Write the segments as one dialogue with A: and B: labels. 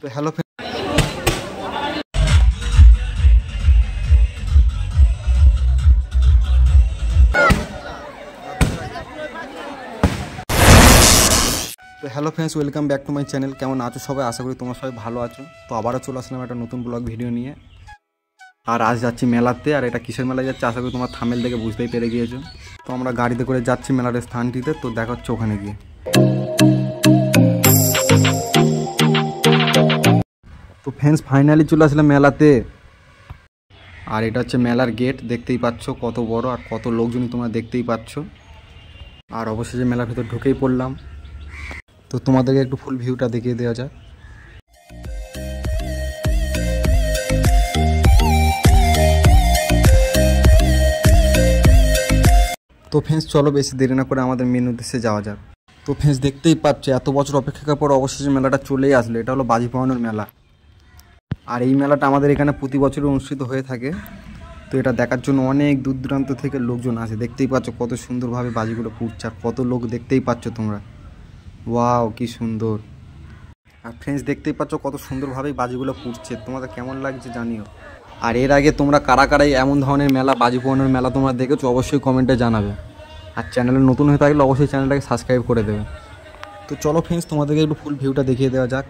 A: তো hello friends, welcome back to my channel. কেমন আছো সবাই? আশা করি তোমরা সবাই ভালো আছো। তো আবারও চলে আসলাম একটা নতুন ব্লগ ভিডিও নিয়ে। আর আজ যাচ্ছি মেলাতে। আর এটা কিসের মেলায় যাচ্ছে আশা করি তোমার থাম্বনেল দেখে বুঝতেই পেরে গিয়েছো। তো আমরা গাড়িতে করে যাচ্ছি মেলার স্থানটিতে। তো দেখা হচ্ছে ওখানে গিয়ে। তো ফ্রেন্ডস ফাইনালি চলে আসলাম মেলাতে। আর এটা হচ্ছে মেলার গেট, দেখতেই পাচ্ছ কত বড় আর কত লোকজনই তোমরা দেখতেই পাচ্ছ। আর অবশেষে মেলার ভেতর ঢুকেই পড়লাম। তো তোমাদেরকে একটু ফুল ভিউটা দেখিয়ে দেওয়া যাক। তো ফ্রেন্ডস চলো বেশি দেরি না করে আমাদের মেন উদ্দেশ্যে যাওয়া যাক। তো ফ্রেন্ডস দেখতেই পাচ্ছ এত বছর অপেক্ষার পর অবশেষে মেলাটা চলেই আসলো। এটা হলো বাজি পোড়ানোর মেলা। আর এই মেলাটা আমাদের এখানে প্রতি বছরই অনুষ্ঠিত হয়ে থাকে। তো এটা দেখার জন্য অনেক দূর দূরান্ত থেকে লোকজন আসে। দেখতেই পাচ্ছ কত সুন্দরভাবে বাজিগুলো ফুটছে আর কত লোক দেখতেই পাচ্ছ তোমরা। ওয়াও কি সুন্দর। আর ফ্রেন্ডস দেখতেই পাচ্ছ কত সুন্দরভাবেই বাজিগুলো ফুটছে। তোমাদের কেমন লাগছে জানিও। আর এর আগে তোমরা কারা কারাই এমন ধরনের মেলা, বাজি পোড়ানোর মেলা তোমরা দেখেছো অবশ্যই কমেন্টে জানাবে। আর চ্যানেলে নতুন হয়ে থাকলে অবশ্যই চ্যানেলটাকে সাবস্ক্রাইব করে দেবে। তো চলো ফ্রেন্ডস তোমাদেরকে একটু ফুল ভিউটা দেখিয়ে দেওয়া যাক।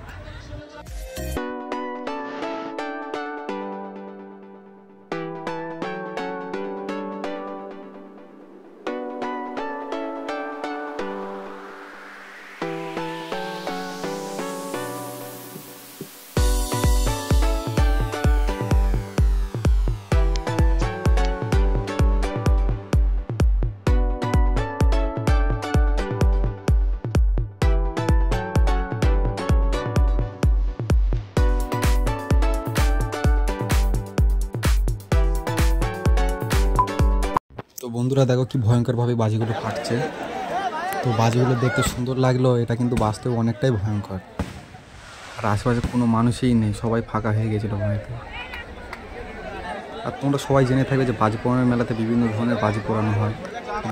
A: তো বন্ধুরা দেখো কি ভয়ঙ্করভাবে বাজিগুলো ফাটছে। তো বাজিগুলো দেখতে সুন্দর লাগলো, এটা কিন্তু বাস্তবে অনেকটাই ভয়ঙ্কর। আর আশেপাশে কোনো মানুষই নেই, সবাই ফাঁকা হয়ে গেছিলো ভয়তে। আর তোমরা সবাই জেনে থাকবে যে বাজি পোড়ানোর মেলাতে বিভিন্ন ধরনের বাজি পোড়ানো হয়।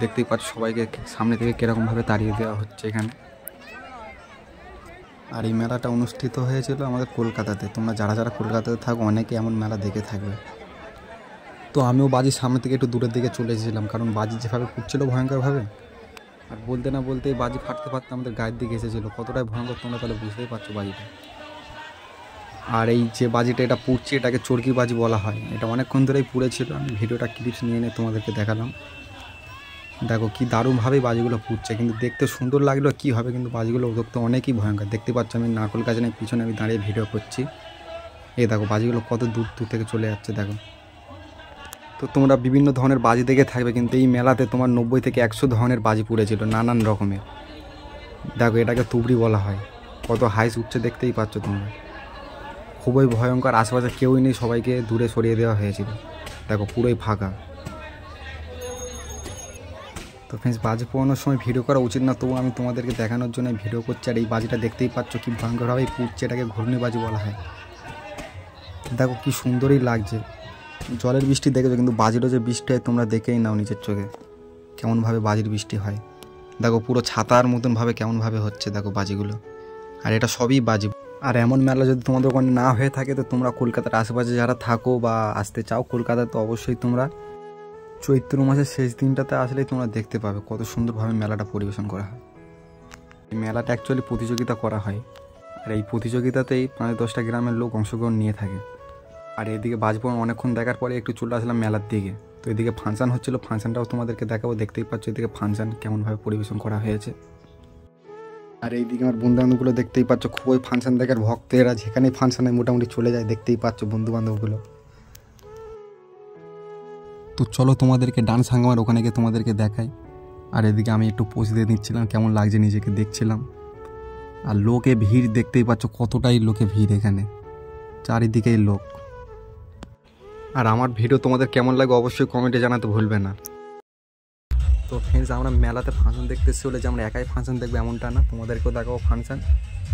A: দেখতেই পাচ্ছ সবাইকে সামনে থেকে কীরকমভাবে তাড়িয়ে দেওয়া হচ্ছে এখানে। আর এই মেলাটা অনুষ্ঠিত হয়েছিল আমাদের কলকাতাতে। তোমরা যারা যারা কলকাতাতে থাকো অনেকে এমন মেলা দেখে থাকবে। তো আমিও বাজির সামনে থেকে একটু দূরের দিকে চলে এসেছিলাম, কারণ বাজি যেভাবে ফুটছিল ভয়ঙ্করভাবে। আর বলতে না বলতেই বাজি ফাটতে ফাটতে আমাদের গায়ের দিকে এসেছিলো। কতটাই ভয়ঙ্কর তোমরা তাহলে বুঝতেই পারছো বাজিটা। আর এই যে বাজিটা এটা পুড়ছে এটাকে চরকি বাজি বলা হয়। এটা অনেকক্ষণ ধরেই পুড়েছিল। আমি ভিডিওটা ক্লিপস নিয়ে এনে তোমাদেরকে দেখালাম। দেখো কি দারুণভাবেই বাজিগুলো ফুটছে, কিন্তু দেখতে সুন্দর লাগলো কী হবে, কিন্তু বাজিগুলো দেখতে অনেকই ভয়ঙ্কর। দেখতে পাচ্ছ আমি নারকোল গাছ নিয়ে পিছনে আমি দাঁড়িয়ে ভিডিও করছি। এই দেখো বাজিগুলো কত দূর দূর থেকে চলে যাচ্ছে দেখো। তো তোমরা বিভিন্ন ধরনের বাজি দেখে থাকবে, কিন্তু এই মেলাতে তোমার 90 থেকে 100 ধরনের বাজি পুড়েছিল নানান রকমের। দেখো এটাকে তুবড়ি বলা হয়। কত হাইস উঠছে দেখতেই পাচ্ছ তোমরা। খুবই ভয়ঙ্কর। আশেপাশে কেউই নেই, সবাইকে দূরে সরিয়ে দেওয়া হয়েছিল। দেখো পুরোই ফাঁকা। তো ফ্রেন্ডস বাজি পোড়ানোর সময় ভিডিও করা উচিত না, তবু আমি তোমাদেরকে দেখানোর জন্য ভিডিও করছি। আর এই বাজিটা দেখতেই পাচ্ছ কি ভয়ঙ্করভাবেই পুড়ছে। এটাকে ঘূর্ণি বাজি বলা হয়। দেখো কি সুন্দরই লাগছে। জলের বৃষ্টি দেখেছো, কিন্তু বাজিরও যে বৃষ্টি হয় তোমরা দেখেই নাও নিজের চোখে কেমনভাবে বাজির বৃষ্টি হয়। দেখো পুরো ছাতার মতনভাবে কেমনভাবে হচ্ছে দেখো বাজিগুলো। আর এটা সবই বাজি। আর এমন মেলা যদি তোমাদের ওখানে না হয়ে থাকে তো তোমরা কলকাতার আশেপাশে যারা থাকো বা আসতে চাও কলকাতায়, তো অবশ্যই তোমরা চৈত্র মাসের শেষ দিনটাতে আসলেই তোমরা দেখতে পাবে কত সুন্দরভাবে মেলাটা পরিবেশন করা হয়। এই মেলাটা অ্যাকচুয়ালি প্রতিযোগিতা করা হয়। আর এই প্রতিযোগিতাতেই 5-10টা গ্রামের লোক অংশগ্রহণ নিয়ে থাকে। আর এদিকে বাজি পোড়ানো অনেকক্ষণ দেখার পরে একটু চলে আসলাম মেলার দিকে। তো এদিকে ফাংশান হচ্ছিলো, ফাংশানটাও তোমাদেরকে দেখাবো। দেখতেই পাচ্ছ এদিকে ফাংশান কেমনভাবে পরিবেশন করা হয়েছে। আর এইদিকে আমার বন্ধুবান্ধবগুলো দেখতেই পাচ্ছ খুবই ফাংশান দেখার ভক্ত। এরা যেখানেই ফাংশানে মোটামুটি চলে যায়, দেখতেই পাচ্ছ বন্ধুবান্ধবগুলো। তো চলো তোমাদেরকে ডান্স হাঙ্গামার ওখানে গিয়ে তোমাদেরকে দেখাই। আর এদিকে আমি একটু পোজ দিয়ে নিচ্ছিলাম, কেমন লাগছে নিজেকে দেখছিলাম। আর লোকে ভিড় দেখতেই পাচ্ছ কতটাই লোকে ভিড় এখানে, চারিদিকেই লোক। আর আমার ভিডিও তোমাদের কেমন লাগে অবশ্যই কমেন্টে জানাতে ভুলবে না। তো ফ্রেন্ডস আমরা মেলাতে ফাংশন দেখতে এসেছি বলে যে আমরা একাই ফাংশন দেখবো এমনটা না, তোমাদেরকেও দেখাবো ফাংশন।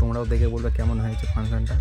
A: তোমরাও দেখে বলবে কেমন হয়েছে ফাংশনটা।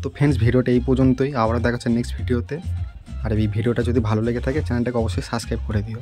A: তো ফ্রেন্ডস ভিডিওটা এই পর্যন্তই, আবার দেখা হচ্ছে নেক্সট ভিডিওতে। আর এই ভিডিওটা যদি ভালো লেগে থাকে চ্যানেলটাকে অবশ্যই সাবস্ক্রাইব করে দিও।